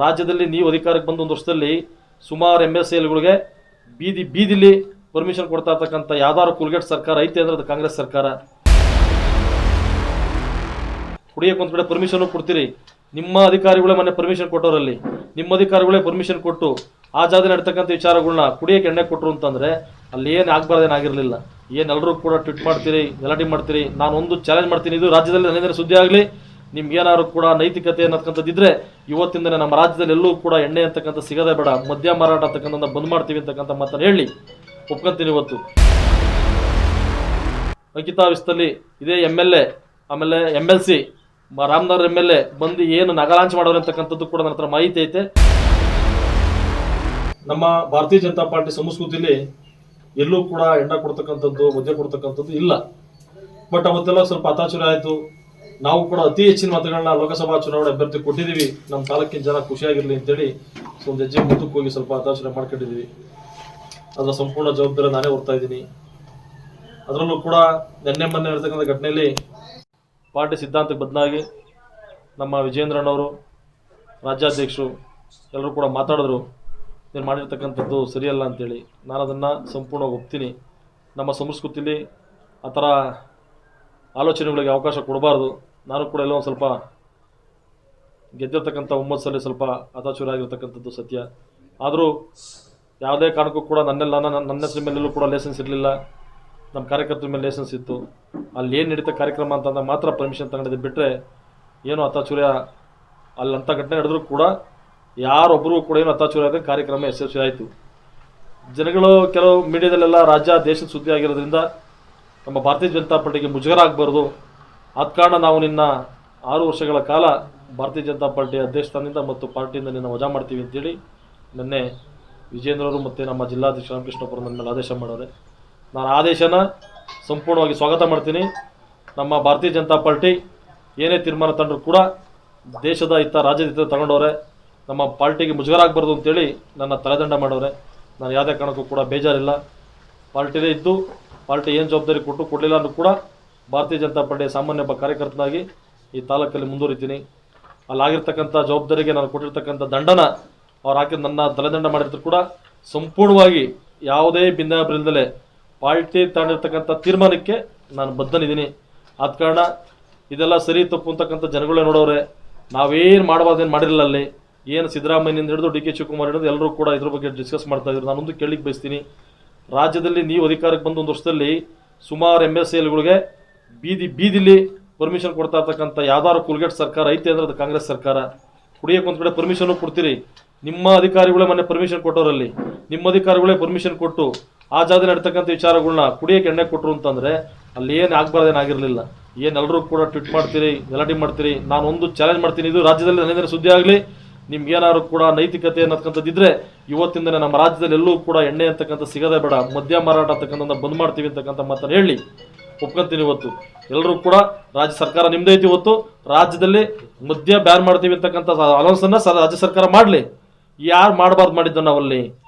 ರಾಜ್ಯದಲ್ಲಿ ನೀವು ಅಧಿಕಾರಕ್ಕೆ ಬಂದ 1 ವರ್ಷದಲ್ಲಿ ಸುಮಾರು MSLಗಳಿಗೆ ಬೀದಿಲಿ ಪರ್ಮಿಷನ್ ಕೊಡ್ತಾ ಇರ್ತಕ್ಕಂಥ ಯಾವ್ದಾದ್ರು ಕುಲ್ಗೆಟ್ ಸರ್ಕಾರ ಐತೆ ಅಂದ್ರೆ ಅದು ಕಾಂಗ್ರೆಸ್ ಸರ್ಕಾರ. ಕುಡಿಯೋಕೆ ಒಂದು ಕಡೆ ಪರ್ಮಿಷನ್ ಕೊಡ್ತೀರಿ, ನಿಮ್ಮ ಅಧಿಕಾರಿಗಳೇ ಮೊನ್ನೆ ಪರ್ಮಿಷನ್ ಕೊಟ್ಟವರಲ್ಲಿ ನಿಮ್ಮ ಅಧಿಕಾರಿಗಳೇ ಪರ್ಮಿಷನ್ ಕೊಟ್ಟು ಆ ಜಾಗದಲ್ಲಿ ನಡ್ತಕ್ಕಂಥ ವಿಚಾರಗಳನ್ನ ಕುಡಿಯೋಕೆ ಎಣ್ಣೆ ಕೊಟ್ಟರು ಅಂತಂದರೆ ಅಲ್ಲಿ ಏನು ಆಗಬಾರ್ದೇನಾಗಿರಲಿಲ್ಲ. ಎಲ್ಲರೂ ಕೂಡ ಟ್ವೀಟ್ ಮಾಡ್ತೀರಿ, ಗಲಾಟೆ ಮಾಡ್ತೀರಿ. ನಾನು ಒಂದು ಚಾಲೆಂಜ್ ಮಾಡ್ತೀನಿ, ಇದು ರಾಜ್ಯದಲ್ಲಿ ನನ್ನಿಂದ ಸುದ್ದಿ ಆಗಲಿ. ನಿಮ್ಗೆ ಏನಾದ್ರು ಕೂಡ ನೈತಿಕತೆ ಅನ್ನತಕ್ಕಂಥದ್ದಿದ್ರೆ ಇವತ್ತಿಂದನೇ ನಮ್ಮ ರಾಜ್ಯದಲ್ಲಿ ಎಲ್ಲೂ ಕೂಡ ಎಣ್ಣೆ ಅಂತಕ್ಕಂಥ ಸಿಗದೆ ಬೇಡ, ಮದ್ಯ ಮಾರಾಟ ಅಂತಕ್ಕಂಥ ಬಂದ್ ಮಾಡ್ತೀವಿ ಅಂತಕ್ಕಂಥ ಮಾತನ್ನು ಹೇಳಿ ಒಪ್ಕೊಂತೀನಿ. ಇವತ್ತು ಅಂಕಿತಾ ವಿಸ್ತಲ್ಲಿ ಇದೇ MLA ಆಮೇಲೆ MLC ರಾಮನಗರ MLA ಬಂದು ಏನು ನಗಲಾಂಚ ಮಾಡೋರು ಅಂತಕ್ಕಂಥದ್ದು ಕೂಡ ನನ್ನ ಹತ್ರ ಮಾಹಿತಿ ಐತೆ. ನಮ್ಮ ಭಾರತೀಯ ಜನತಾ ಪಾರ್ಟಿ ಸಂಸ್ಕೃತಿಲಿ ಎಲ್ಲೂ ಕೂಡ ಎಣ್ಣೆ ಕೊಡ್ತಕ್ಕಂಥದ್ದು ಮದ್ಯ ಕೊಡ್ತಕ್ಕಂಥದ್ದು ಇಲ್ಲ. ಬಟ್ ಅವತ್ತೆಲ್ಲ ಸ್ವಲ್ಪ ಹತಾಶುರಿ ಆಯಿತು. ನಾವು ಕೂಡ ಅತಿ ಹೆಚ್ಚಿನ ಮತಗಳನ್ನ ಲೋಕಸಭಾ ಚುನಾವಣೆ ಅಭ್ಯರ್ಥಿ ಕೊಟ್ಟಿದ್ದೀವಿ, ನಮ್ಮ ತಾಲೂಕಿನ ಜನ ಖುಷಿಯಾಗಿರಲಿ ಅಂತೇಳಿ ಒಂದು ಹೆಜ್ಜೆ ಮುಂದಕ್ಕೆ ಹೋಗಿ ಸ್ವಲ್ಪ ಹತಾಶುರಿ ಮಾಡ್ಕೊಂಡಿದ್ದೀವಿ. ಅದರ ಸಂಪೂರ್ಣ ಜವಾಬ್ದಾರಿ ನಾನೇ ಹೊರ್ತಾ ಇದ್ದೀನಿ. ಅದರಲ್ಲೂ ಕೂಡ ಮೊನ್ನೆ ಇರ್ತಕ್ಕಂಥ ಘಟನೆಯಲ್ಲಿ ಪಾರ್ಟಿ ಸಿದ್ಧಾಂತಕ್ಕೆ ಬದಲಾಗಿ ನಮ್ಮ ವಿಜೇಂದ್ರಣ್ಣವರು ರಾಜ್ಯಾಧ್ಯಕ್ಷರು ಎಲ್ಲರೂ ಕೂಡ ಮಾತಾಡಿದ್ರು, ನೀನು ಮಾಡಿರ್ತಕ್ಕಂಥದ್ದು ಸರಿಯಲ್ಲ ಅಂತೇಳಿ. ನಾನು ಅದನ್ನು ಸಂಪೂರ್ಣವಾಗಿ ಒಪ್ತೀನಿ. ನಮ್ಮ ಸಂಸ್ಕೃತಿಲಿ ಆ ಥರ ಆಲೋಚನೆಗಳಿಗೆ ಅವಕಾಶ ಕೊಡಬಾರ್ದು. ನಾನು ಕೂಡ ಎಲ್ಲೋ ಒಂದು ಸ್ವಲ್ಪ ಗೆದ್ದಿರ್ತಕ್ಕಂಥ ಹುಮ್ಮಸ್ಸಲ್ಲಿ ಸ್ವಲ್ಪ ಹತಾಶುರಿ ಆಗಿರ್ತಕ್ಕಂಥದ್ದು ಸತ್ಯ. ಆದರೂ ಯಾವುದೇ ಕಾರಣಕ್ಕೂ ಕೂಡ ನನ್ನ ಹೆಸರು ಮೇಲೆಲ್ಲೂ ಕೂಡ ಲೈಸೆನ್ಸ್ ಇರಲಿಲ್ಲ, ನಮ್ಮ ಕಾರ್ಯಕರ್ತರ ಮೇಲೆ ಲೈಸೆನ್ಸ್ ಇತ್ತು. ಅಲ್ಲಿ ಏನು ನಡೀತಾ ಕಾರ್ಯಕ್ರಮ ಅಂತಂದಾಗ ಮಾತ್ರ ಪರ್ಮಿಷನ್ ತಗೊಂಡಿದ್ದು, ಬಿಟ್ಟರೆ ಏನು ಹತಾಶುರ್ಯ ಅಲ್ಲಂಥ ಘಟನೆ ನಡೆದರೂ ಕೂಡ ಯಾರೊಬ್ಬರಿಗೂ ಕೂಡ ಏನು ಹತಾಶುರ್ಯ ಆದ ಕಾರ್ಯಕ್ರಮ ಯಶಸ್ವಿ ಆಯಿತು. ಜನಗಳು ಕೆಲವು ಮೀಡಿಯಾದಲ್ಲೆಲ್ಲ ರಾಜ್ಯ ದೇಶದ ಸುದ್ದಿ ಆಗಿರೋದ್ರಿಂದ ನಮ್ಮ ಭಾರತೀಯ ಜನತಾ ಪಾರ್ಟಿಗೆ ಮುಜುಗರ ಆಗಬಾರ್ದು, ಆದ ಕಾರಣ ನಾವು ನಿನ್ನ 6 ವರ್ಷಗಳ ಕಾಲ ಭಾರತೀಯ ಜನತಾ ಪಾರ್ಟಿ ಅಧ್ಯಕ್ಷನಿಂದ ಮತ್ತು ಪಾರ್ಟಿಯಿಂದ ನಿನ್ನ ವಜಾ ಮಾಡ್ತೀವಿ ಅಂತೇಳಿ ನಿನ್ನೆ ವಿಜೇಂದ್ರವರು ಮತ್ತು ನಮ್ಮ ಜಿಲ್ಲಾಧ್ಯಕ್ಷ ರಾಮಕೃಷ್ಣಪುರ ನನ್ನ ಮೇಲೆ ಆದೇಶ ಮಾಡೋರೆ. ನಾನು ಆದೇಶನ ಸಂಪೂರ್ಣವಾಗಿ ಸ್ವಾಗತ ಮಾಡ್ತೀನಿ. ನಮ್ಮ ಭಾರತೀಯ ಜನತಾ ಪಾರ್ಟಿ ಏನೇ ತೀರ್ಮಾನ ತಂದರೂ ಕೂಡ ದೇಶದ ಹಿತ ರಾಜ್ಯದ ಹಿತ ತಗೊಂಡವ್ರೆ. ನಮ್ಮ ಪಾರ್ಟಿಗೆ ಮುಜುಗರ ಆಗಬಾರ್ದು ಅಂತೇಳಿ ನನ್ನ ತಲೆದಂಡ ಮಾಡೋರೆ. ನಾನು ಯಾವುದೇ ಕಾರಣಕ್ಕೂ ಕೂಡ ಬೇಜಾರಿಲ್ಲ. ಪಾರ್ಟಿಲೇ ಇದ್ದು ಪಾರ್ಟಿ ಏನು ಜವಾಬ್ದಾರಿ ಕೊಡಲಿಲ್ಲ ಅಂದರೂ ಕೂಡ ಭಾರತೀಯ ಜನತಾ ಪಾರ್ಟಿಯ ಸಾಮಾನ್ಯ ಒಬ್ಬ ಕಾರ್ಯಕರ್ತನಾಗಿ ಈ ತಾಲೂಕಲ್ಲಿ ಮುಂದುವರಿತೀನಿ. ಅಲ್ಲಾಗಿರ್ತಕ್ಕಂಥ ಜವಾಬ್ದಾರಿಗೆ ನಾನು ಕೊಟ್ಟಿರ್ತಕ್ಕಂಥ ದಂಡನ ಅವ್ರು ಹಾಕಿ ನನ್ನ ತಲೆದಂಡ ಮಾಡಿದ್ರು ಕೂಡ ಸಂಪೂರ್ಣವಾಗಿ ಯಾವುದೇ ಭಿನ್ನಾಭಿಪ್ರಾಯದಲ್ಲೇ ಪಾರ್ಟಿ ತಗೊಂಡಿರ್ತಕ್ಕಂಥ ತೀರ್ಮಾನಕ್ಕೆ ನಾನು ಬದ್ಧನಿದ್ದೀನಿ. ಆದ ಕಾರಣ ಇದೆಲ್ಲ ಸರಿ ತಪ್ಪು ಅಂತಕ್ಕಂಥ ಜನಗಳೇ ನೋಡೋರೆ. ನಾವೇನು ಮಾಡಬಾರ್ದೇನು ಮಾಡಿರಲಿಲ್ಲ. ಅಲ್ಲಿ ಏನು ಸಿದ್ದರಾಮಯ್ಯನಿಂದ ಹಿಡಿದು DK ಶಿವಕುಮಾರ್ ಹಿಡಿದು ಎಲ್ಲರೂ ಕೂಡ ಇದ್ರ ಬಗ್ಗೆ ಡಿಸ್ಕಸ್ ಮಾಡ್ತಾ ಇದ್ರು. ನಾನೊಂದು ಕೇಳಲಿಕ್ಕೆ ಬಯಸ್ತೀನಿ, ರಾಜ್ಯದಲ್ಲಿ ನೀವು ಅಧಿಕಾರಕ್ಕೆ ಬಂದ 1 ವರ್ಷದಲ್ಲಿ ಸುಮಾರು MSLಗಳಿಗೆ ಬೀದಿಲಿ ಪರ್ಮಿಷನ್ ಕೊಡ್ತಾ ಇರ್ತಕ್ಕಂಥ ಯಾವ್ದಾದ್ರು ಕುಲ್ಗೆಟ್ ಸರ್ಕಾರ ಐತೆ ಅಂದ್ರೆ ಅದು ಕಾಂಗ್ರೆಸ್ ಸರ್ಕಾರ. ಕುಡಿಯೋಕೆ ಒಂದು ಕಡೆ ಪರ್ಮಿಷನ್ ಕೊಡ್ತೀರಿ, ನಿಮ್ಮ ಅಧಿಕಾರಿಗಳೇ ಮೊನ್ನೆ ಪರ್ಮಿಷನ್ ಕೊಟ್ಟವರಲ್ಲಿ ನಿಮ್ಮ ಅಧಿಕಾರಿಗಳೇ ಪರ್ಮಿಷನ್ ಕೊಟ್ಟು ಆ ಜಾಗದಲ್ಲಿ ನಡ್ತಕ್ಕಂಥ ವಿಚಾರಗಳನ್ನ ಕುಡಿಯೋಕೆ ಎಣ್ಣೆ ಕೊಟ್ಟರು ಅಂತಂದರೆ ಅಲ್ಲಿ ಏನು ಆಗಬಾರ್ದೇನಾಗಿರಲಿಲ್ಲ. ಎಲ್ಲರೂ ಕೂಡ ಟ್ವೀಟ್ ಮಾಡ್ತೀರಿ, ಗಲಾಟೆ ಮಾಡ್ತೀರಿ. ನಾನು ಒಂದು ಚಾಲೆಂಜ್ ಮಾಡ್ತೀನಿ, ಇದು ರಾಜ್ಯದಲ್ಲಿ ನನ್ನಿಂದ ಸುದ್ದಿ ಆಗಲಿ. ನಿಮ್ಗೆ ಏನಾದ್ರು ಕೂಡ ನೈತಿಕತೆ ಅನ್ನತಕ್ಕಂಥದ್ದಿದ್ರೆ ಇವತ್ತಿಂದನೇ ನಮ್ಮ ರಾಜ್ಯದಲ್ಲಿ ಎಲ್ಲೂ ಕೂಡ ಎಣ್ಣೆ ಅಂತಕ್ಕಂಥ ಸಿಗದೆ ಬೇಡ, ಮದ್ಯ ಮಾರಾಟ ಅಂತಕ್ಕಂಥ ಬಂದ್ ಮಾಡ್ತೀವಿ ಅಂತಕ್ಕಂಥ ಮಾತನ್ನು ಹೇಳಿ ಒಪ್ಕೊಂತೀನಿ. ಇವತ್ತು ಎಲ್ಲರೂ ಕೂಡ ರಾಜ್ಯ ಸರ್ಕಾರ ನಿಮ್ಮದೇ ಐತಿ. ಇವತ್ತು ರಾಜ್ಯದಲ್ಲಿ ಮದ್ಯ ಬ್ಯಾನ್ ಮಾಡ್ತೀವಿ ಅಂತಕ್ಕಂಥ ಅನೌನ್ಸನ್ನು ರಾಜ್ಯ ಸರ್ಕಾರ ಮಾಡಲಿ. ಯಾರು ಮಾಡಬಾರ್ದು ಮಾಡಿದ್ದ ನಾವಲ್ಲಿ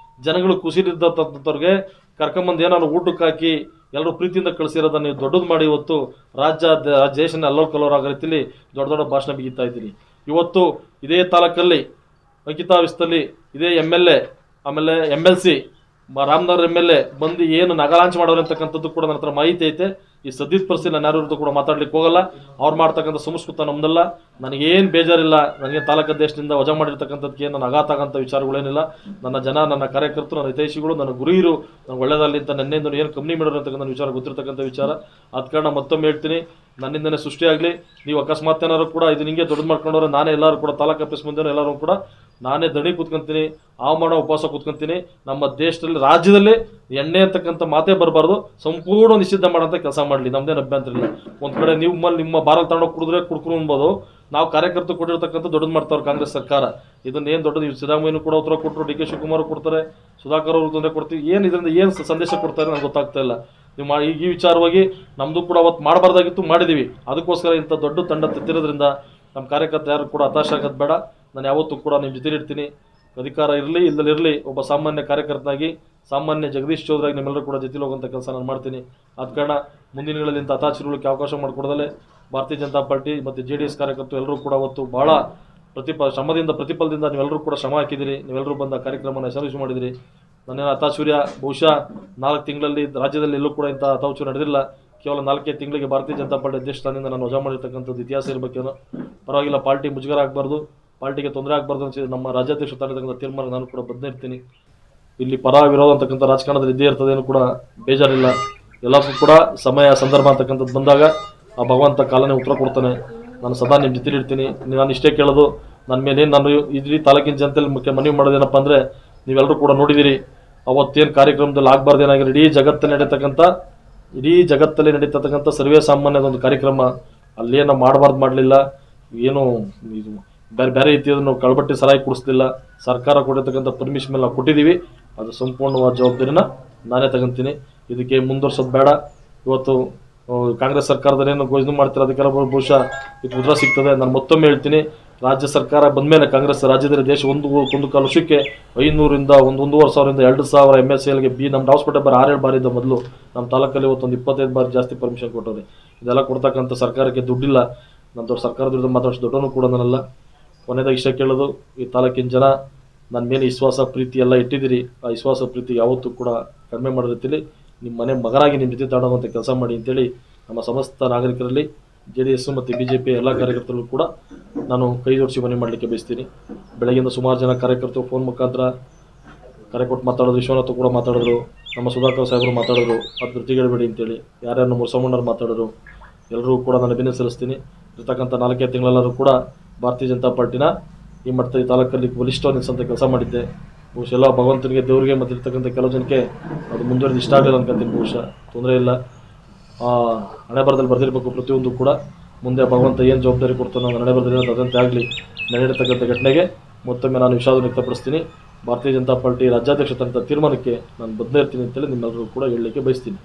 ಜನಗಳು ಖುಷಿಲಿದ್ದಂಥವ್ರಿಗೆ ಕರ್ಕೊಂಬಂದು ಏನಾದ್ರು ಊಟಕ್ಕೆ ಹಾಕಿ ಎಲ್ಲರೂ ಪ್ರೀತಿಯಿಂದ ಕಳಿಸಿರೋದನ್ನ ನೀವು ದೊಡ್ಡದು ಮಾಡಿ ಇವತ್ತು ದೇಶನ ಅಲ್ಲೋರ್ ಕಲ್ಲೋರ್ ಆಗೋ ರೀತಿಯಲ್ಲಿ ದೊಡ್ಡ ಭಾಷಣ ಬಿಗಿತಾ ಇದ್ದೀನಿ. ಇವತ್ತು ಇದೇ ತಾಲೂಕಲ್ಲಿ ಅಂಕಿತಾ ವಿಸ್ತಲ್ಲಿ ಇದೇ MLA ಆಮೇಲೆ MLC ರಾಮನಗರ MLA ಬಂದು ಏನು ನಗಲಾಂಚ ಮಾಡೋರು ಅಂತಕ್ಕಂಥದ್ದು ಕೂಡ ನನ್ನ ಹತ್ರ ಮಾಹಿತಿ ಐತೆ. ಈ ಸದ್ಯದ ಪರಿಸ್ಥಿತಿ ನಾನು ಯಾರು ಕೂಡ ಮಾತಾಡ್ಲಿಕ್ಕೆ ಹೋಗಲ್ಲ. ಅವ್ರು ಮಾಡ್ತಕ್ಕಂಥ ಸಂಸ್ಕೃತ ನಮ್ದಲ್ಲ. ನನಗೇನು ಬೇಜಾರಿಲ್ಲ. ನನಗೆ ತಾಲೂಕು ದೇಶದಿಂದ ವಜಾ ಮಾಡಿರ್ತಕ್ಕಂಥದ್ದಕ್ಕೆ ನನ್ನ ಆಘಾತ ಆಗೋಂಥ ವಿಚಾರಗಳೇನಿಲ್ಲ. ನನ್ನ ಜನ, ನನ್ನ ಕಾರ್ಯಕರ್ತರು, ನನ್ನ ಹಿತೈಷಿಗಳು, ನನ್ನ ಗುರಿಯರು ನನಗೆ ಒಳ್ಳೆಯದಲ್ಲಿ ಅಂತ ನನ್ನಿಂದ ಏನು ಕಮ್ಮಿ ಮಾಡೋರು ಅಂತಕ್ಕಂಥ ವಿಚಾರ ಗೊತ್ತಿರ್ತಕ್ಕಂಥ ವಿಚಾರ. ಆದ ಕಾರಣ ಮತ್ತೊಮ್ಮೆ ಹೇಳ್ತೀನಿ, ನನ್ನಿಂದನೇ ಸೃಷ್ಟಿಯಾಗಲಿ. ನೀವು ಅಕಸ್ಮಾತ್ ಏನಾದ್ರು ಕೂಡ ಇದು ನಿಮಗೆ ದೊಡ್ಡದು ಮಾಡ್ಕೊಂಡವ್ರೆ, ನಾನೇ ಎಲ್ಲರೂ ಕೂಡ ತಾಲೂಕು ಆಫೀಸ್ ಮುಂದೆ ಎಲ್ಲರೂ ಕೂಡ ನಾನೇ ದಣಿ ಕೂತ್ಕೊಂತೀನಿ, ಅವಮಾನ ಉಪವಾಸ ಕೂತ್ಕೊಂತೀನಿ. ನಮ್ಮ ದೇಶದಲ್ಲಿ ರಾಜ್ಯದಲ್ಲಿ ಎಣ್ಣೆ ಅಂತಕ್ಕಂಥ ಮಾತೇ ಬರಬಾರ್ದು, ಸಂಪೂರ್ಣ ನಿಷಿದ್ಧ ಮಾಡೋಂಥ ಕೆಲಸ ಮಾಡಲಿ. ನಮ್ದೇನು ಅಭ್ಯಂತರ ಇಲ್ಲ. ಒಂದು ಕಡೆ ನಿಮ್ಮ ಬಾರಲ್ ತಗೊಂಡೋಗಿ ಕುಡಿದ್ರೆ ಕುಡ್ಕೊಂಡು ಅನ್ಬೋದು. ನಾವು ಕಾರ್ಯಕರ್ತರು ಕೊಟ್ಟಿರ್ತಕ್ಕಂಥ ದೊಡ್ಡದು ಮಾಡ್ತಾವ್ರು ಕಾಂಗ್ರೆಸ್ ಸರ್ಕಾರ. ಇದನ್ನೇನು ದೊಡ್ಡದು ಸಿದ್ದರಾಮಯ್ಯನೂ ಕೂಡ ಉತ್ತರ ಕೊಟ್ಟರು, DK ಶಿವಕುಮಾರ್ ಕೊಡ್ತಾರೆ, ಸುಧಾಕರ್ ಅವರು ತೊಂದರೆ ಕೊಡ್ತೀವಿ. ಏನು ಇದರಿಂದ ಏನು ಸಂದೇಶ ಕೊಡ್ತಾರೆ ನನಗೆ ಗೊತ್ತಾಗ್ತಾ ಇಲ್ಲ. ನೀವು ಈ ವಿಚಾರವಾಗಿ ನಮ್ಮದು ಕೂಡ ಅವತ್ತು ಮಾಡಬಾರ್ದಾಗಿತ್ತು, ಮಾಡಿದ್ದೀವಿ. ಅದಕ್ಕೋಸ್ಕರ ಇಂಥ ದೊಡ್ಡ ತಂಡ ತೆತ್ತಿರೋದ್ರಿಂದ ನಮ್ಮ ಕಾರ್ಯಕರ್ತ ಯಾರು ಕೂಡ ಹತಾಶ ಆಗೋದು ಬೇಡ. ನಾನು ಯಾವತ್ತೂ ಕೂಡ ನಿಮ್ಮ ಜೊತೆ ಇರ್ತೀನಿ. ಅಧಿಕಾರ ಇರಲಿ ಇಲ್ಲದಿರಲಿ, ಒಬ್ಬ ಸಾಮಾನ್ಯ ಕಾರ್ಯಕರ್ತನಾಗಿ, ಸಾಮಾನ್ಯ ಜಗದೀಶ್ ಚೌಧರಿ ನಿಮ್ಮೆಲ್ಲರೂ ಕೂಡ ಜೊತೆಲಿ ಹೋಗುವಂಥ ಕೆಲಸ ನಾನು ಮಾಡ್ತೀನಿ. ಆದ ಕಾರಣ ಮುಂದಿನ ದಿನಗಳಲ್ಲಿ ಇಂಥ ಹತಾಶರುಗಳಿಗೆ ಅವಕಾಶ ಮಾಡಿಕೊಡದಲ್ಲೇ ಭಾರತೀಯ ಜನತಾ ಪಾರ್ಟಿ ಮತ್ತು JDS ಕಾರ್ಯಕರ್ತರು ಎಲ್ಲರೂ ಕೂಡ ಅವತ್ತು ಭಾಳ ಶ್ರಮದಿಂದ ಪ್ರತಿಫಲದಿಂದ ನೀವೆಲ್ಲರೂ ಕೂಡ ಶ್ರಮ ಹಾಕಿದಿರಿ, ನೀವೆಲ್ಲರೂ ಬಂದ ಕಾರ್ಯಕ್ರಮವನ್ನು ಯಶಸ್ವಿ ಮಾಡಿದಿರಿ. ನನ್ನೇನು ಹತಾಶೂರ್ಯ ಬಹುಶಃ 4 ತಿಂಗಳಲ್ಲಿ ರಾಜ್ಯದಲ್ಲಿ ಎಲ್ಲೂ ಕೂಡ ಇಂಥ ಹತಾಶು ನಡೆದಿಲ್ಲ. ಕೇವಲ 4 ತಿಂಗಳಿಗೆ ಭಾರತೀಯ ಜನತಾ ಪಾರ್ಟಿ ಅಧ್ಯಕ್ಷ ಸ್ಥಾನದಿಂದ ನಾನು ವಜಾ ಮಾಡಿರ್ತಕ್ಕಂಥದ್ದು ಇತಿಹಾಸ ಇರಬೇಕೇನೋ. ಪರವಾಗಿಲ್ಲ, ಪಾರ್ಟಿ ಮುಜುಗರ ಆಗಬಾರ್ದು, ಪಾರ್ಟಿಗೆ ತೊಂದರೆ ಆಗಬಾರ್ದು ಅಂತ ನಮ್ಮ ರಾಜ್ಯಾಧ್ಯಕ್ಷ ಸ್ಥಾನದ ತೀರ್ಮಾನ ನಾನು ಕೂಡ ಬದ್ಧನೇ ಇರ್ತೀನಿ. ಇಲ್ಲಿ ಪರ ವಿರೋಧ ಅಂತಕ್ಕಂಥ ರಾಜಕಾರಣದಲ್ಲಿ ಇದ್ದೇ ಇರ್ತದೇನು ಕೂಡ ಬೇಜಾರಿಲ್ಲ. ಎಲ್ಲಕ್ಕೂ ಕೂಡ ಸಮಯ ಸಂದರ್ಭ ಅಂತಕ್ಕಂಥದ್ದು ಬಂದಾಗ ಆ ಭಗವಂತ ಕಾಲನೇ ಉತ್ತರ ಕೊಡ್ತಾನೆ. ನಾನು ಸದಾ ನಿಮ್ಮ ಜೊತೆ ಇರ್ತೀನಿ. ನಾನು ಇಷ್ಟೇ ಕೇಳೋದು, ನನ್ನ ಮೇಲೆ ನಾನು ಇದ್ರಿ ತಾಲೂಕಿನ ಜನತೆಯಲ್ಲಿ ಮನವಿ ಮಾಡೋದೇನಪ್ಪ ಅಂದರೆ, ನೀವೆಲ್ಲರೂ ಕೂಡ ನೋಡಿದಿರಿ ಅವತ್ತೇನು ಕಾರ್ಯಕ್ರಮದಲ್ಲಿ ಆಗಬಾರ್ದೇನಾಗಿರೋ ಇಡೀ ಜಗತ್ತಲ್ಲಿ ನಡೀತಕ್ಕಂಥ ಸರ್ವೇ ಸಾಮಾನ್ಯದ ಒಂದು ಕಾರ್ಯಕ್ರಮ ಅಲ್ಲೇನು ಮಾಡಲಿಲ್ಲ. ಏನು ಇದು ಬೇರೆ ರೀತಿಯನ್ನು ಕಳ್ಬಟ್ಟಿ ಸರಾಯಿ ಕುಡಿಸ್ಲಿಲ್ಲ. ಸರ್ಕಾರ ಕೊಟ್ಟಿರ್ತಕ್ಕಂಥ ಪರ್ಮಿಷನ್ ಮೇಲೆ ನಾವು ಕೊಟ್ಟಿದ್ದೀವಿ. ಅದು ಸಂಪೂರ್ಣವಾದ ಜವಾಬ್ದಾರಿನ ನಾನೇ ತಗೊಂತೀನಿ. ಇದಕ್ಕೆ ಮುಂದುವರ್ಸೋದು ಬೇಡ. ಇವತ್ತು ಕಾಂಗ್ರೆಸ್ ಸರ್ಕಾರದಲ್ಲೇನು ಘೋಷಣೆ ಮಾಡ್ತಾರೆ ಅದಕ್ಕೆಲ್ಲ ಬಹುಶಃ ಇದು ಉತ್ತರ ಸಿಗ್ತದೆ. ನಾನು ಮತ್ತೊಮ್ಮೆ ಹೇಳ್ತೀನಿ, ರಾಜ್ಯ ಸರ್ಕಾರ ಬಂದಮೇಲೆ ಕಾಂಗ್ರೆಸ್ ರಾಜ್ಯದಲ್ಲಿ ದೇಶ ಒಂದು ಕಾಲು ವರ್ಷಕ್ಕೆ 500ರಿಂದ 1,500 2,000 MSLಗೆ ನಮ್ಮ ಹಾಸ್ಪಿಟಲ್ ಬಾರಿ 6-7 ಬಾರಿ ಇದ್ದ ಮೊದಲು ನಮ್ಮ ತಾಲೂಕಲ್ಲಿ ಇವತ್ತೊಂದು 25 ಬಾರಿ ಜಾಸ್ತಿ ಪರ್ಮಿಷನ್ ಕೊಟ್ಟವ್ರೆ. ಇದೆಲ್ಲ ಕೊಡ್ತಕ್ಕಂಥ ಸರ್ಕಾರಕ್ಕೆ ದುಡ್ಡಿಲ್ಲ. ನನ್ನ ದೊಡ್ಡ ಸರ್ಕಾರದ ವಿರುದ್ಧ ಮಾತಾಡೋಷ್ಟು ದೊಡ್ಡವನು ಕೂಡ ನಾನಲ್ಲ. ಕೊನೆಯದಾಗಿ ಇಷ್ಟ ಕೇಳೋದು, ಈ ತಾಲೂಕಿನ ಜನ ನನ್ನ ಮೇಲೆ ವಿಶ್ವಾಸ ಪ್ರೀತಿ ಎಲ್ಲ ಇಟ್ಟಿದ್ದೀರಿ. ಆ ವಿಶ್ವಾಸ ಪ್ರೀತಿ ಯಾವತ್ತೂ ಕೂಡ ಕಡಿಮೆ ಮಾಡೋ ರೀತಿಯಲ್ಲಿ ನಿಮ್ಮ ಮನೆ ಮಗನಾಗಿ ನಿಮ್ಮ ಜೊತೆ ತಾಡುವಂಥ ಕೆಲಸ ಮಾಡಿ ಅಂತೇಳಿ ನಮ್ಮ ಸಮಸ್ತ ನಾಗರಿಕರಲ್ಲಿ JDS ಮತ್ತು BJP ಎಲ್ಲ ಕಾರ್ಯಕರ್ತರು ಕೂಡ ನಾನು ಕೈ ಜೋಡಿಸಿ ಮನವಿ ಮಾಡಲಿಕ್ಕೆ ಬಯಸ್ತೀನಿ. ಬೆಳಗ್ಗಿಂದ ಸುಮಾರು ಜನ ಕಾರ್ಯಕರ್ತರು ಫೋನ್ ಮುಖಾಂತರ ಕರೆ ಕೊಟ್ಟು ಮಾತಾಡೋದು, ವಿಶ್ವನಾಥ್ ಕೂಡ ಮಾತಾಡಿದ್ರು, ನಮ್ಮ ಸುಧಾಕರ್ ಸಾಹೇಬರು ಮಾತಾಡಿದ್ರು, ಅದು ಧೃತಿಗೆಡಬೇಡಿ ಅಂತೇಳಿ, ಯಾರ್ಯಾರು ಮುರ್ಸಮ್ಮಣ್ಣರು ಮಾತಾಡೋರು, ಎಲ್ಲರೂ ಕೂಡ ನಾನು ಅಭಿನಂದನೆ ಸಲ್ಲಿಸ್ತೀನಿ. ಇರ್ತಕ್ಕಂಥ 4 ತಿಂಗಳೆಲ್ಲರೂ ಕೂಡ ಭಾರತೀಯ ಜನತಾ ಪಾರ್ಟಿನ ಈ ಮಟ್ಟದ ಈ ತಾಲೂಕಲ್ಲಿ ಬಲಿಷ್ಠ ನಿಲ್ಲಿಸಂತ ಕೆಲಸ ಮಾಡಿದ್ದೆ. ಬಹುಶಃ ಎಲ್ಲ ಭಗವಂತನಿಗೆ ದೇವರಿಗೆ ಮತ್ತು ಇರ್ತಕ್ಕಂಥ ಕೆಲವು ಜನಕ್ಕೆ ಅದು ಮುಂದುವರೆದು ಇಷ್ಟ ಆಗಲಿಲ್ಲ ಅನ್ಕೊಂತೀನಿ. ಬಹುಶಃ ತೊಂದರೆ ಇಲ್ಲ, ಹಣೆ ಬರದಲ್ಲಿ ಬರೆದಿರಬೇಕು ಪ್ರತಿಯೊಂದು ಕೂಡ. ಮುಂದೆ ಭಗವಂತ ಏನು ಜವಾಬ್ದಾರಿ ಕೊಡ್ತಾನೋ ನಾನು ಹಣೆ ಬರದಲ್ಲಿ ಅದಂತೆ ಆಗಲಿ. ನಡೆಯತಕ್ಕಂಥ ಘಟನೆಗೆ ಮತ್ತೊಮ್ಮೆ ನಾನು ವಿಷಾದ ವ್ಯಕ್ತಪಡಿಸ್ತೀನಿ. ಭಾರತೀಯ ಜನತಾ ಪಾರ್ಟಿ ರಾಜ್ಯಾಧ್ಯಕ್ಷ ತನ್ನ ತೀರ್ಮಾನಕ್ಕೆ ನಾನು ಬದ್ಧ ಇರ್ತೀನಿ ಅಂತೇಳಿ ನಿಮ್ಮೆಲ್ಲರೂ ಕೂಡ ಹೇಳಲಿಕ್ಕೆ ಬಯಸ್ತೀನಿ.